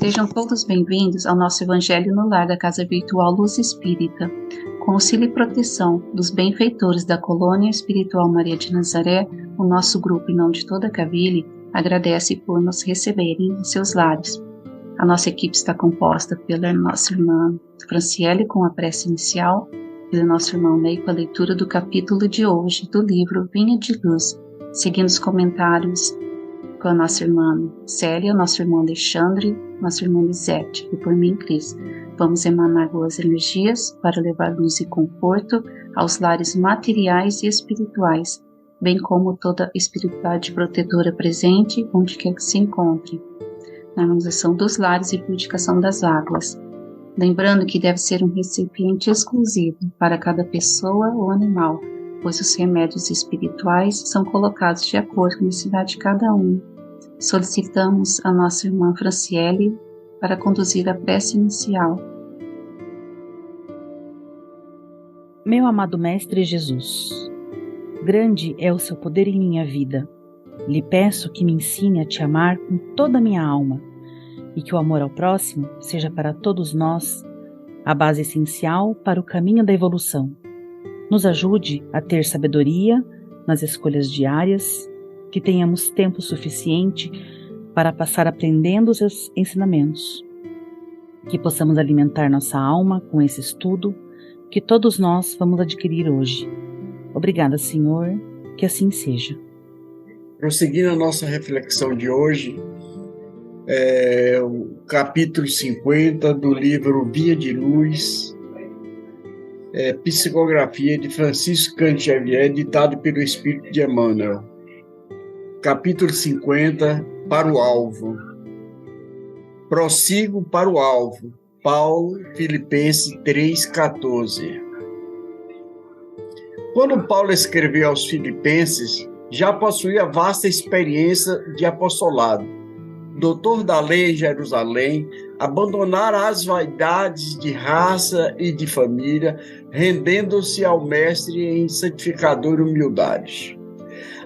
Sejam todos bem-vindos ao nosso Evangelho no Lar da Casa Virtual Luz Espírita. Com auxílio e proteção dos benfeitores da Colônia Espiritual Maria de Nazaré, o nosso grupo, em nome de toda a Cavile, agradece por nos receberem em seus lares. A nossa equipe está composta pela nossa irmã Franciele com a prece inicial, pelo nosso irmão Ney com a leitura do capítulo de hoje do livro Vinha de Luz, seguindo os comentários com a nossa irmã Célia, nosso irmão Alexandre, nossa irmã Lisete e por mim, Cris. Vamos emanar boas energias para levar luz e conforto aos lares materiais e espirituais, bem como toda a espiritualidade protetora presente, onde quer que se encontre, na harmonização dos lares e purificação das águas. Lembrando que deve ser um recipiente exclusivo para cada pessoa ou animal, pois os remédios espirituais são colocados de acordo com a necessidade de cada um. Solicitamos a nossa irmã Franciele para conduzir a prece inicial. Meu amado Mestre Jesus, grande é o seu poder em minha vida. Lhe peço que me ensine a te amar com toda a minha alma e que o amor ao próximo seja para todos nós a base essencial para o caminho da evolução. Nos ajude a ter sabedoria nas escolhas diárias, que tenhamos tempo suficiente para passar aprendendo os seus ensinamentos, que possamos alimentar nossa alma com esse estudo que todos nós vamos adquirir hoje. Obrigada, Senhor, que assim seja. Prosseguindo a nossa reflexão de hoje, o capítulo 50 do livro Vinha de Luz, psicografia de Francisco Cândido Xavier, ditado pelo Espírito de Emmanuel. Capítulo 50, para o alvo. Prossigo para o alvo. Paulo, Filipenses 3,14. Quando Paulo escreveu aos Filipenses, já possuía vasta experiência de apostolado. Doutor da lei em Jerusalém, abandonara as vaidades de raça e de família, rendendo-se ao Mestre em santificadora humildade.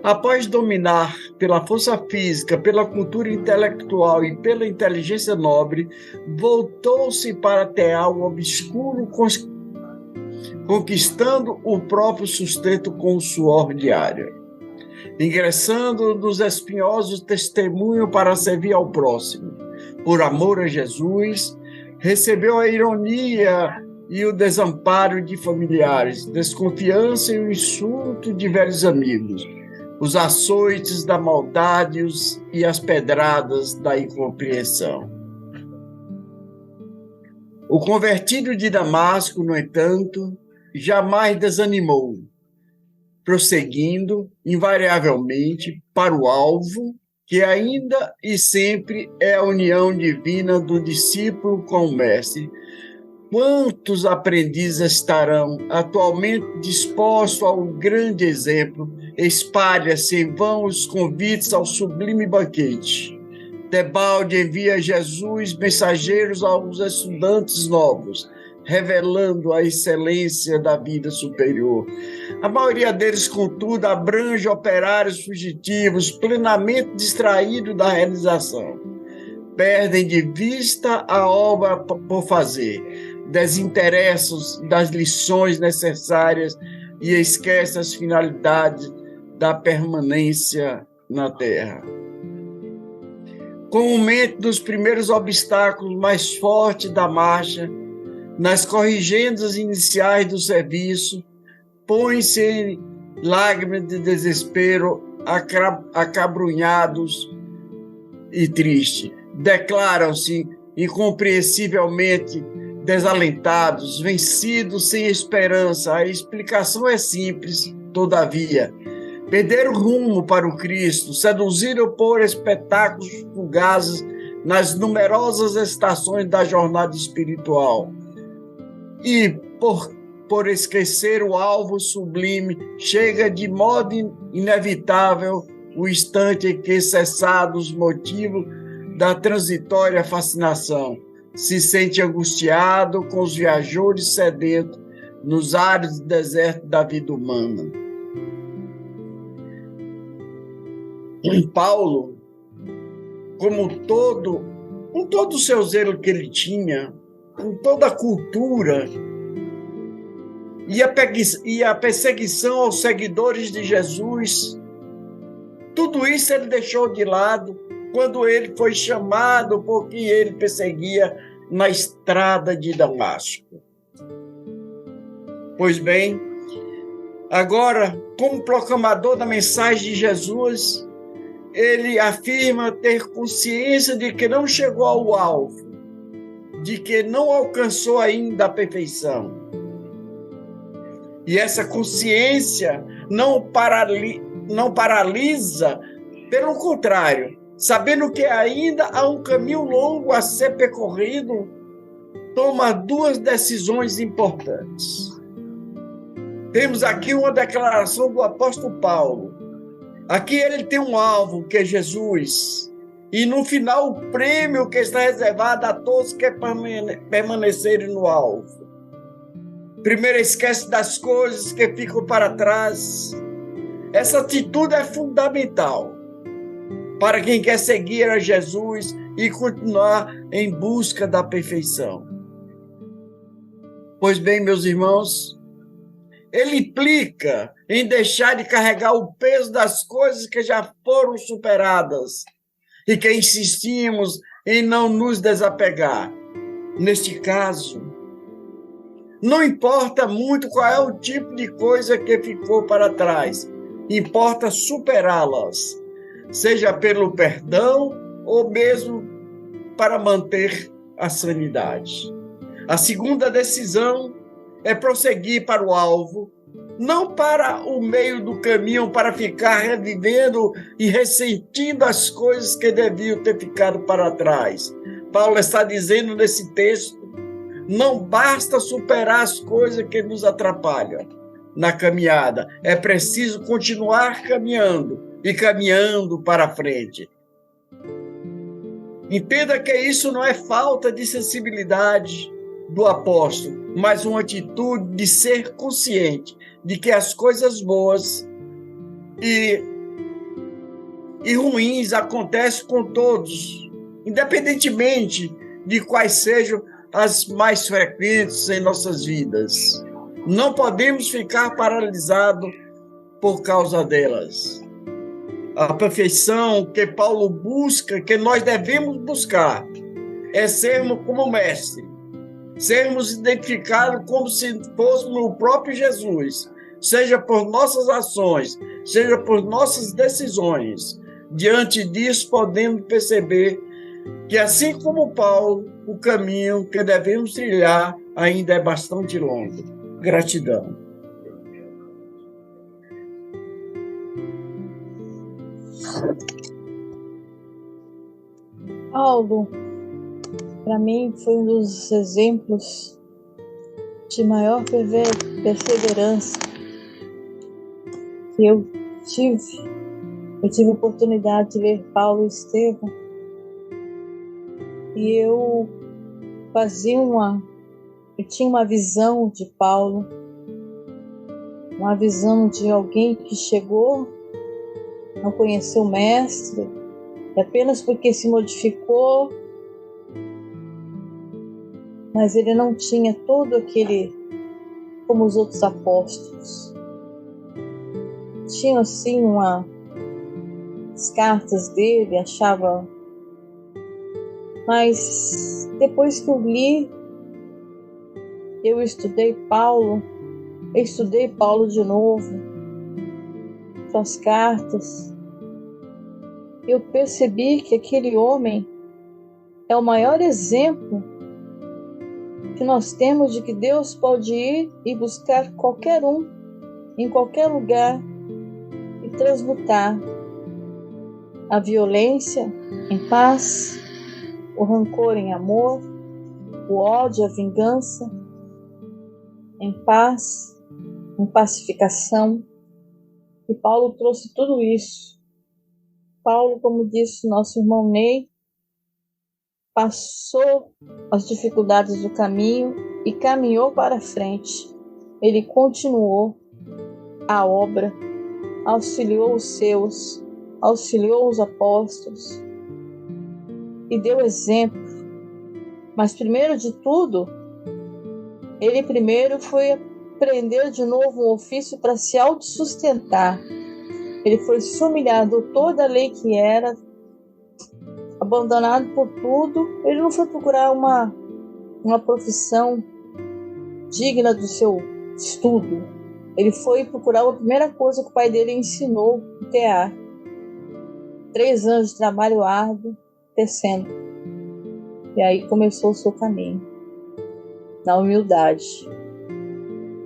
Após dominar pela força física, pela cultura intelectual e pela inteligência nobre, voltou-se para Teal obscuro, conquistando o próprio sustento com o suor diário. Ingressando nos espinhosos testemunhos para servir ao próximo. Por amor a Jesus, recebeu a ironia e o desamparo de familiares, desconfiança e o insulto de velhos amigos, os açoites da maldade e as pedradas da incompreensão. O convertido de Damasco, no entanto, jamais desanimou, prosseguindo invariavelmente para o alvo, que ainda e sempre é a união divina do discípulo com o Mestre. Quantos aprendizes estarão atualmente dispostos ao grande exemplo? Espalha-se em vão os convites ao sublime banquete. Tebalde envia Jesus mensageiros aos estudantes novos, revelando a excelência da vida superior. A maioria deles, contudo, abrange operários fugitivos, plenamente distraídos da realização. Perdem de vista a obra por fazer, desinteressam das lições necessárias e esquecem as finalidades da permanência na Terra. Comumente, dos primeiros obstáculos mais fortes da marcha, nas corrigendas iniciais do serviço, põem-se em lágrimas de desespero, acabrunhados e tristes. Declaram-se incompreensivelmente desalentados, vencidos, sem esperança. A explicação é simples, todavia. Perderam o rumo para o Cristo, seduziram por espetáculos fugazes nas numerosas estações da jornada espiritual. E, por esquecer o alvo sublime, chega de modo inevitável o instante em que, cessados os motivos da transitória fascinação, se sente angustiado com os viajores sedentos nos áridos desertos da vida humana. Em Paulo, como todo com todo o seu zelo que ele tinha, com toda a cultura e a perseguição aos seguidores de Jesus, tudo isso ele deixou de lado quando ele foi chamado por quem ele perseguia na estrada de Damasco. Pois bem, agora, como proclamador da mensagem de Jesus, ele afirma ter consciência de que não chegou ao alvo, de que não alcançou ainda a perfeição. E essa consciência não paralisa, pelo contrário, sabendo que ainda há um caminho longo a ser percorrido, toma duas decisões importantes. Temos aqui uma declaração do apóstolo Paulo. Aqui ele tem um alvo, que é Jesus. E no final, o prêmio que está reservado a todos que permanecerem no alvo. Primeiro, esquece das coisas que ficam para trás. Essa atitude é fundamental para quem quer seguir a Jesus e continuar em busca da perfeição. Pois bem, meus irmãos, ele implica em deixar de carregar o peso das coisas que já foram superadas e que insistimos em não nos desapegar. Neste caso, não importa muito qual é o tipo de coisa que ficou para trás, importa superá-las, seja pelo perdão ou mesmo para manter a sanidade. A segunda decisão é prosseguir para o alvo, não para o meio do caminho para ficar revivendo e ressentindo as coisas que deviam ter ficado para trás. Paulo está dizendo nesse texto, não basta superar as coisas que nos atrapalham na caminhada, é preciso continuar caminhando e caminhando para frente. Entenda que isso não é falta de sensibilidade do apóstolo, mas uma atitude de ser consciente de que as coisas boas e ruins acontecem com todos, independentemente de quais sejam as mais frequentes em nossas vidas. Não podemos ficar paralisados por causa delas. A perfeição que Paulo busca, que nós devemos buscar, é sermos como o Mestre, sermos identificados como se fôssemos o próprio Jesus, seja por nossas ações, seja por nossas decisões. Diante disso, podemos perceber que, assim como Paulo, o caminho que devemos trilhar ainda é bastante longo. Gratidão. Paulo, para mim, foi um dos exemplos de maior perseverança que eu tive. Eu tive a oportunidade de ler Paulo e Estevão e eu tinha uma visão de Paulo, uma visão de alguém que chegou, não conheceu o Mestre, e apenas porque se modificou, mas ele não tinha todo aquele, como os outros apóstolos. Tinha assim as cartas dele, achava, mas depois que eu li, eu estudei Paulo de novo, suas cartas, eu percebi que aquele homem é o maior exemplo que nós temos de que Deus pode ir e buscar qualquer um, em qualquer lugar, e transmutar a violência em paz, o rancor em amor, o ódio, a vingança em paz, em pacificação. E Paulo trouxe tudo isso. Paulo, como disse nosso irmão Ney, passou as dificuldades do caminho e caminhou para frente. Ele continuou a obra, auxiliou os seus, auxiliou os apóstolos. e deu exemplo. Mas primeiro de tudo, ele primeiro foi aprender de novo um ofício para se autossustentar. Ele foi se humilhar, toda a lei que era, abandonado por tudo. Ele não foi procurar uma profissão digna do seu estudo. Ele foi procurar a primeira coisa que o pai dele ensinou, o tear. 3 anos de trabalho árduo, tecendo. E aí começou o seu caminho, na humildade.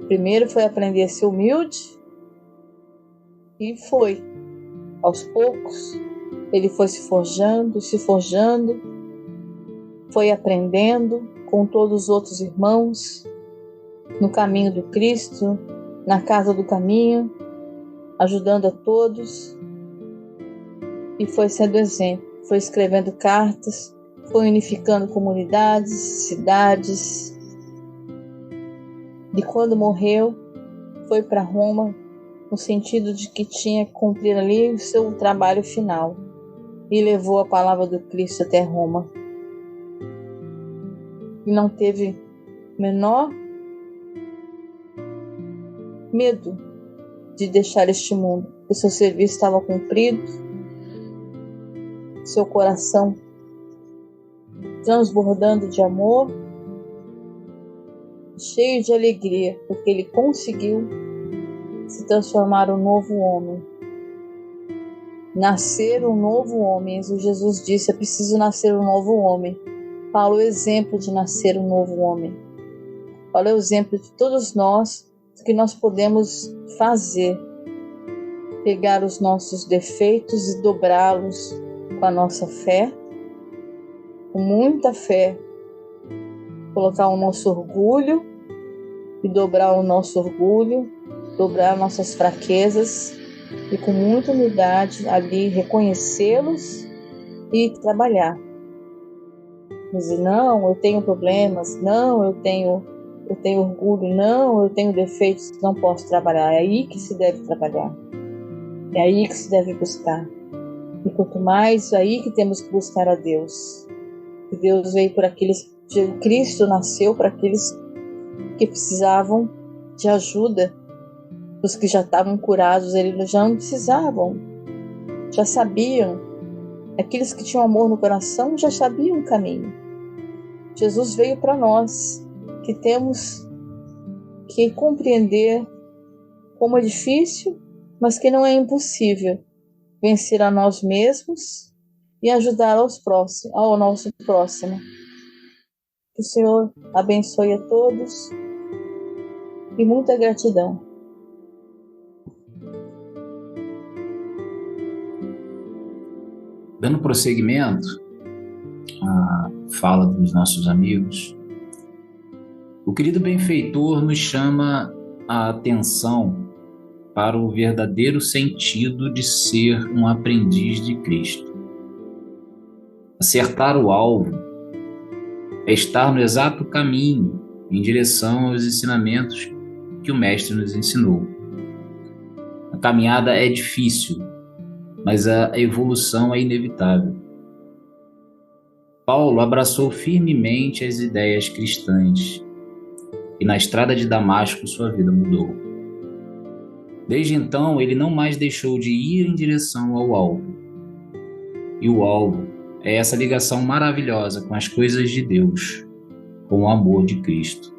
Primeiro foi aprender a ser humilde, e foi, aos poucos, ele foi se forjando, foi aprendendo com todos os outros irmãos, no caminho do Cristo, na casa do caminho, ajudando a todos, e foi sendo exemplo, foi escrevendo cartas, foi unificando comunidades, cidades, e quando morreu, foi para Roma, no sentido de que tinha que cumprir ali o seu trabalho final, e levou a palavra do Cristo até Roma. E não teve menor medo de deixar este mundo, porque seu serviço estava cumprido, seu coração transbordando de amor, cheio de alegria, porque ele conseguiu se transformar um novo homem, nascer um novo homem. Jesus disse: é preciso nascer um novo homem. Paulo é o exemplo de nascer um novo homem. Paulo é o exemplo de todos nós, do que nós podemos fazer, pegar os nossos defeitos e dobrá-los com a nossa fé, com muita fé, colocar o nosso orgulho e dobrar o nosso orgulho, dobrar nossas fraquezas e com muita humildade ali reconhecê-los e trabalhar. Dizer: não, eu tenho problemas, não, eu tenho orgulho, não, eu tenho defeitos, não posso trabalhar. É aí que se deve trabalhar, é aí que se deve buscar. E quanto mais, é aí que temos que buscar a Deus. Que Deus veio por aqueles, Cristo nasceu para aqueles que precisavam de ajuda. Os que já estavam curados, eles já não precisavam, já sabiam. Aqueles que tinham amor no coração já sabiam o caminho. Jesus veio para nós, que temos que compreender como é difícil, mas que não é impossível vencer a nós mesmos e ajudar ao nosso próximo. Que o Senhor abençoe a todos e muita gratidão. Dando prosseguimento à fala dos nossos amigos, o querido benfeitor nos chama a atenção para o verdadeiro sentido de ser um aprendiz de Cristo. Acertar o alvo é estar no exato caminho em direção aos ensinamentos que o Mestre nos ensinou. A caminhada é difícil, mas a evolução é inevitável. Paulo abraçou firmemente as ideias cristãs e na estrada de Damasco sua vida mudou. Desde então, ele não mais deixou de ir em direção ao alvo. E o alvo é essa ligação maravilhosa com as coisas de Deus, com o amor de Cristo.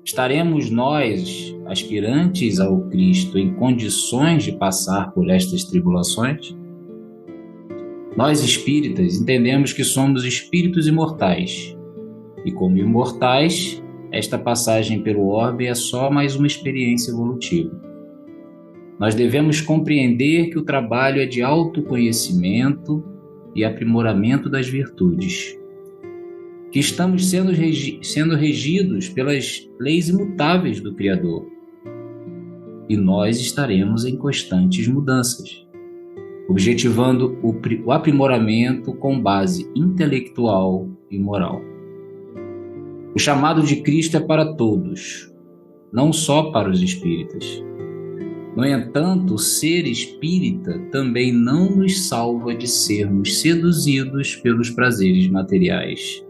Estaremos nós, aspirantes ao Cristo, em condições de passar por estas tribulações? Nós espíritas entendemos que somos espíritos imortais, e como imortais, esta passagem pelo orbe é só mais uma experiência evolutiva. Nós devemos compreender que o trabalho é de autoconhecimento e aprimoramento das virtudes, que estamos sendo regidos pelas leis imutáveis do Criador, e nós estaremos em constantes mudanças, objetivando o aprimoramento com base intelectual e moral. O chamado de Cristo é para todos, não só para os espíritas. No entanto, o ser espírita também não nos salva de sermos seduzidos pelos prazeres materiais.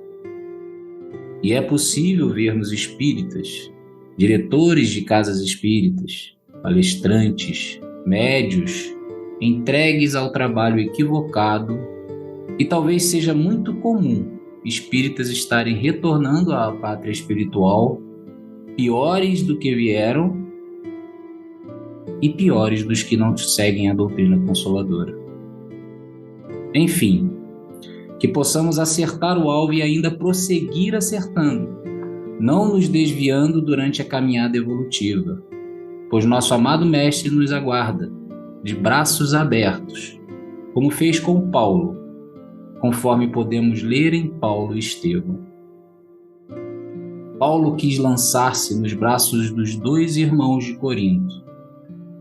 E é possível vermos espíritas, diretores de casas espíritas, palestrantes, médios, entregues ao trabalho equivocado, e talvez seja muito comum espíritas estarem retornando à pátria espiritual piores do que vieram e piores dos que não seguem a doutrina consoladora. Enfim, que possamos acertar o alvo e ainda prosseguir acertando, não nos desviando durante a caminhada evolutiva, pois nosso amado Mestre nos aguarda, de braços abertos, como fez com Paulo, conforme podemos ler em Paulo e Estevão. Paulo quis lançar-se nos braços dos 2 irmãos de Corinto,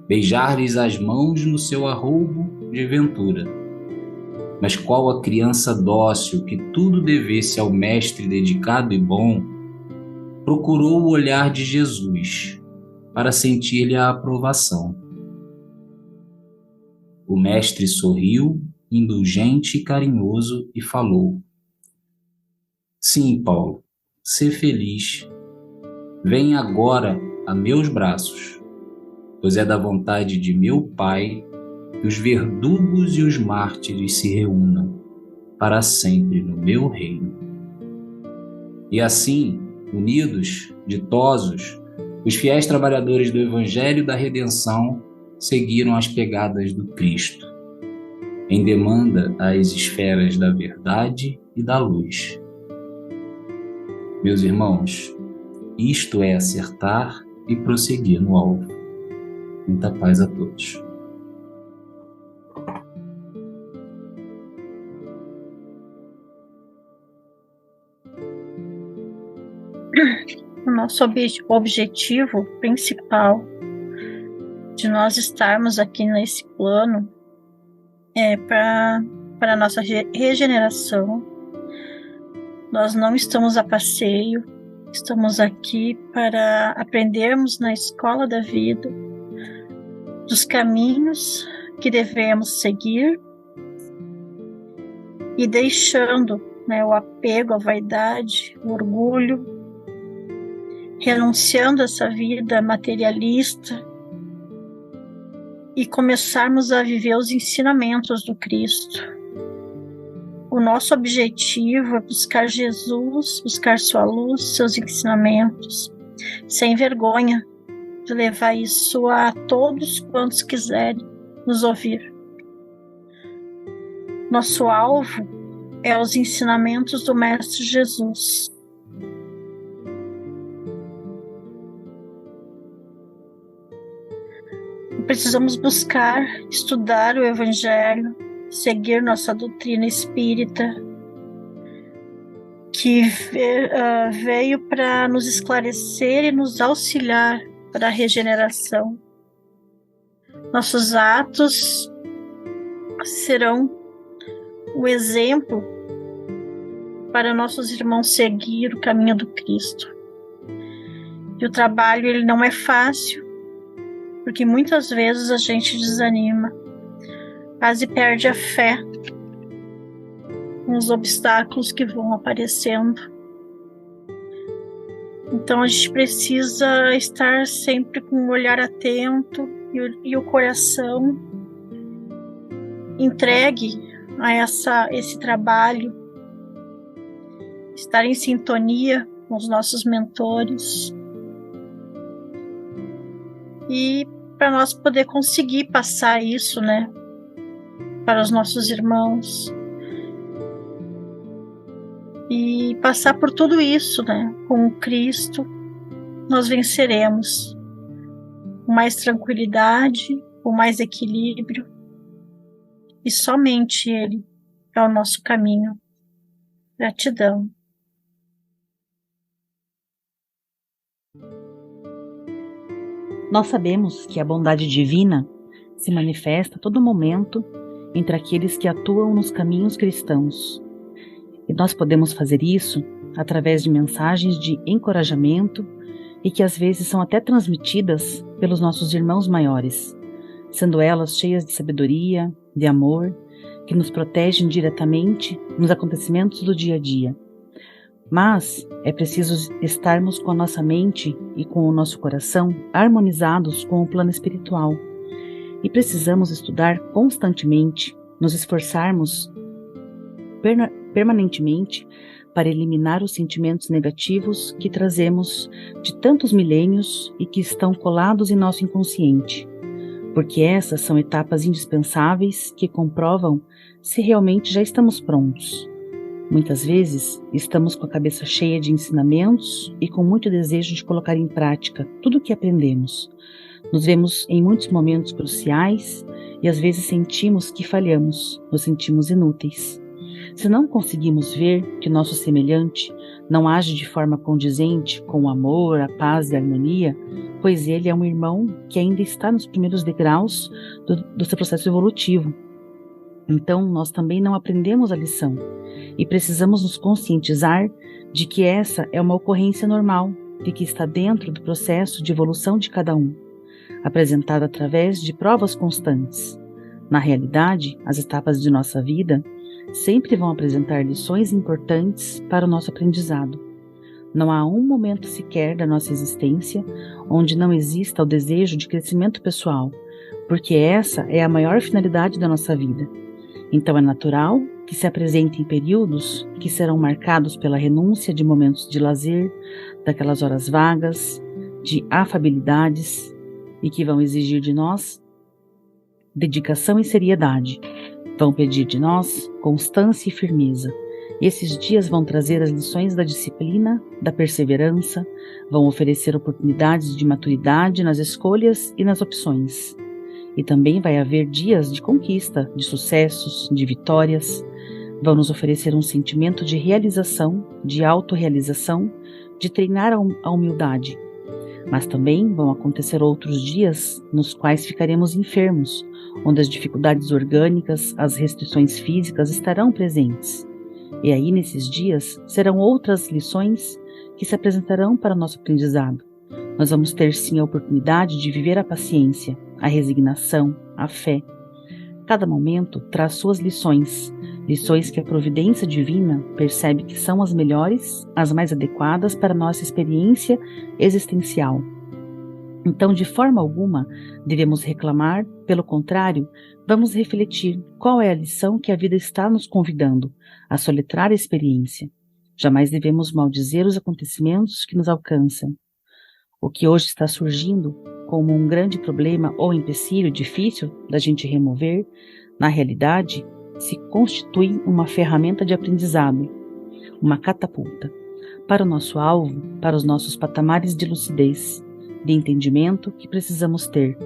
beijar-lhes as mãos no seu arroubo de ventura. Mas qual a criança dócil que tudo devesse ao mestre dedicado e bom, procurou o olhar de Jesus para sentir-lhe a aprovação. O mestre sorriu, indulgente e carinhoso, e falou: Sim, Paulo, sê feliz. Vem agora a meus braços, pois é da vontade de meu Pai que os verdugos e os mártires se reúnam para sempre no meu reino. E assim, unidos, ditosos, os fiéis trabalhadores do Evangelho da Redenção seguiram as pegadas do Cristo, em demanda às esferas da verdade e da luz. Meus irmãos, isto é acertar e prosseguir no alvo. Muita paz a todos. O nosso objetivo principal de nós estarmos aqui nesse plano é para a nossa regeneração. Nós não estamos a passeio, estamos aqui para aprendermos na escola da vida dos caminhos que devemos seguir e deixando, o apego à vaidade, o orgulho, renunciando a essa vida materialista e começarmos a viver os ensinamentos do Cristo. O nosso objetivo é buscar Jesus, buscar sua luz, seus ensinamentos, sem vergonha de levar isso a todos quantos quiserem nos ouvir. Nosso alvo é os ensinamentos do Mestre Jesus. Precisamos buscar, estudar o Evangelho, seguir nossa doutrina espírita, que veio para nos esclarecer e nos auxiliar para a regeneração. Nossos atos serão o exemplo para nossos irmãos seguir o caminho do Cristo. E o trabalho ele não é fácil, porque muitas vezes a gente desanima, quase perde a fé nos obstáculos que vão aparecendo. Então a gente precisa estar sempre com um olhar atento e o coração entregue a esse trabalho, estar em sintonia com os nossos mentores e para nós poder conseguir passar isso, para os nossos irmãos e passar por tudo isso, com o Cristo, nós venceremos com mais tranquilidade, com mais equilíbrio, e somente Ele é o nosso caminho. Gratidão. Nós sabemos que a bondade divina se manifesta a todo momento entre aqueles que atuam nos caminhos cristãos. E nós podemos fazer isso através de mensagens de encorajamento e que às vezes são até transmitidas pelos nossos irmãos maiores. sendo elas cheias de sabedoria, de amor, que nos protegem diretamente nos acontecimentos do dia a dia. Mas é preciso estarmos com a nossa mente e com o nosso coração harmonizados com o plano espiritual. E precisamos estudar constantemente, nos esforçarmos permanentemente para eliminar os sentimentos negativos que trazemos de tantos milênios e que estão colados em nosso inconsciente, porque essas são etapas indispensáveis que comprovam se realmente já estamos prontos. Muitas vezes estamos com a cabeça cheia de ensinamentos e com muito desejo de colocar em prática tudo o que aprendemos. Nos vemos em muitos momentos cruciais e às vezes sentimos que falhamos, nos sentimos inúteis. Se não conseguimos ver que nosso semelhante não age de forma condizente com o amor, a paz e a harmonia, pois ele é um irmão que ainda está nos primeiros degraus do seu processo evolutivo. Então, nós também não aprendemos a lição e precisamos nos conscientizar de que essa é uma ocorrência normal e que está dentro do processo de evolução de cada um, apresentada através de provas constantes. Na realidade, as etapas de nossa vida sempre vão apresentar lições importantes para o nosso aprendizado. Não há um momento sequer da nossa existência onde não exista o desejo de crescimento pessoal, porque essa é a maior finalidade da nossa vida. Então é natural que se apresentem períodos que serão marcados pela renúncia de momentos de lazer, daquelas horas vagas, de afabilidades, e que vão exigir de nós dedicação e seriedade. Vão pedir de nós constância e firmeza. E esses dias vão trazer as lições da disciplina, da perseverança, vão oferecer oportunidades de maturidade nas escolhas e nas opções. E também vai haver dias de conquista, de sucessos, de vitórias. Vão nos oferecer um sentimento de realização, de autorrealização, de treinar a humildade. Mas também vão acontecer outros dias nos quais ficaremos enfermos, onde as dificuldades orgânicas, as restrições físicas estarão presentes. E aí, nesses dias, serão outras lições que se apresentarão para o nosso aprendizado. Nós vamos ter sim a oportunidade de viver a paciência, a resignação, a fé. Cada momento traz suas lições, lições que a providência divina percebe que são as melhores, as mais adequadas para a nossa experiência existencial. Então, de forma alguma, devemos reclamar, pelo contrário, vamos refletir qual é a lição que a vida está nos convidando a soletrar a experiência. Jamais devemos maldizer os acontecimentos que nos alcançam. O que hoje está surgindo como um grande problema ou empecilho difícil da gente remover, na realidade, se constitui uma ferramenta de aprendizado, uma catapulta, para o nosso alvo, para os nossos patamares de lucidez, de entendimento que precisamos ter.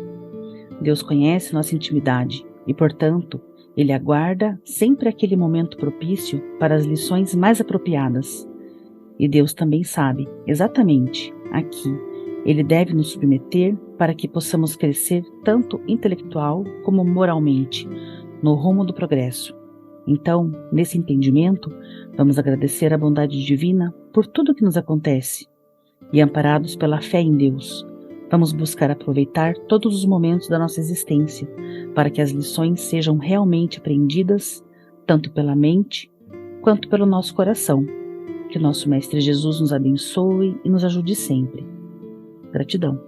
Deus conhece nossa intimidade e, portanto, Ele aguarda sempre aquele momento propício para as lições mais apropriadas. E Deus também sabe, exatamente, aqui, Ele deve nos submeter para que possamos crescer tanto intelectual como moralmente, no rumo do progresso. Então, nesse entendimento, vamos agradecer a bondade divina por tudo que nos acontece. E amparados pela fé em Deus, vamos buscar aproveitar todos os momentos da nossa existência, para que as lições sejam realmente aprendidas, tanto pela mente, quanto pelo nosso coração. Que nosso Mestre Jesus nos abençoe e nos ajude sempre. Gratidão.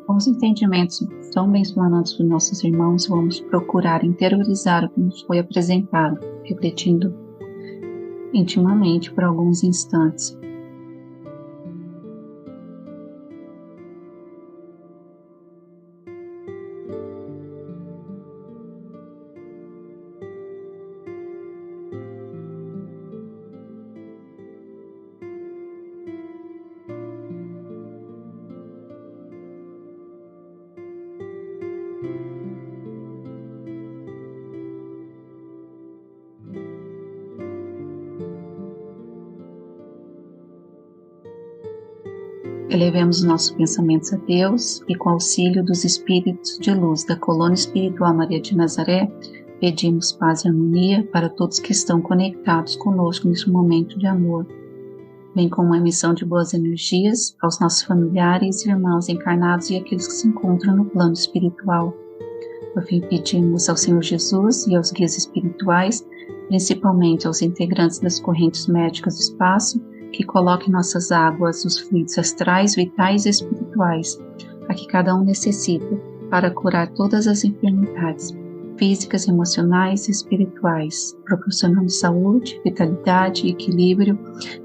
Com os entendimentos tão bem explanados por nossos irmãos, vamos procurar interiorizar o que nos foi apresentado, refletindo intimamente por alguns instantes. Elevemos nossos pensamentos a Deus e, com auxílio dos espíritos de luz da Colônia Espiritual Maria de Nazaré, pedimos paz e harmonia para todos que estão conectados conosco neste momento de amor. vem com uma emissão de boas energias aos nossos familiares, irmãos encarnados e aqueles que se encontram no plano espiritual. Por fim, pedimos ao Senhor Jesus e aos guias espirituais, principalmente aos integrantes das correntes médicas do espaço, que coloquem em nossas águas os fluidos astrais, vitais e espirituais, a que cada um necessita para curar todas as enfermidades físicas, emocionais e espirituais, proporcionando saúde, vitalidade, equilíbrio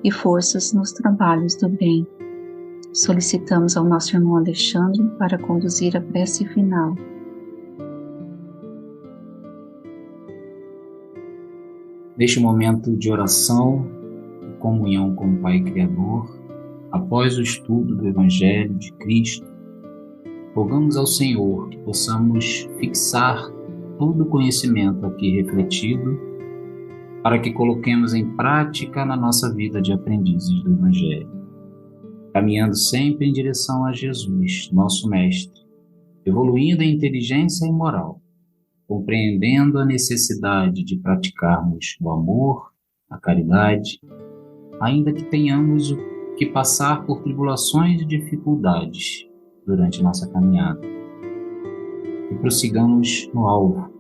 e forças nos trabalhos do bem. Solicitamos ao nosso irmão Alexandre para conduzir a prece final. Neste momento de oração e comunhão com o Pai Criador, após o estudo do Evangelho de Cristo, rogamos ao Senhor que possamos fixar todo o conhecimento aqui refletido para que coloquemos em prática na nossa vida de aprendizes do Evangelho, caminhando sempre em direção a Jesus, nosso Mestre, evoluindo em inteligência e moral, compreendendo a necessidade de praticarmos o amor, a caridade, ainda que tenhamos que passar por tribulações e dificuldades durante nossa caminhada. Que prossigamos no alvo,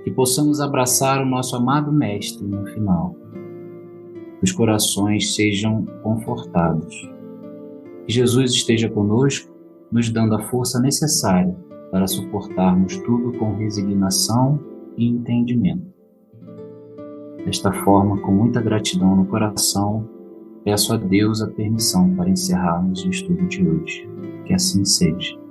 que possamos abraçar o nosso amado Mestre no final, que os corações sejam confortados, que Jesus esteja conosco, nos dando a força necessária para suportarmos tudo com resignação e entendimento. Desta forma, com muita gratidão no coração, peço a Deus a permissão para encerrarmos o estudo de hoje. Que assim seja.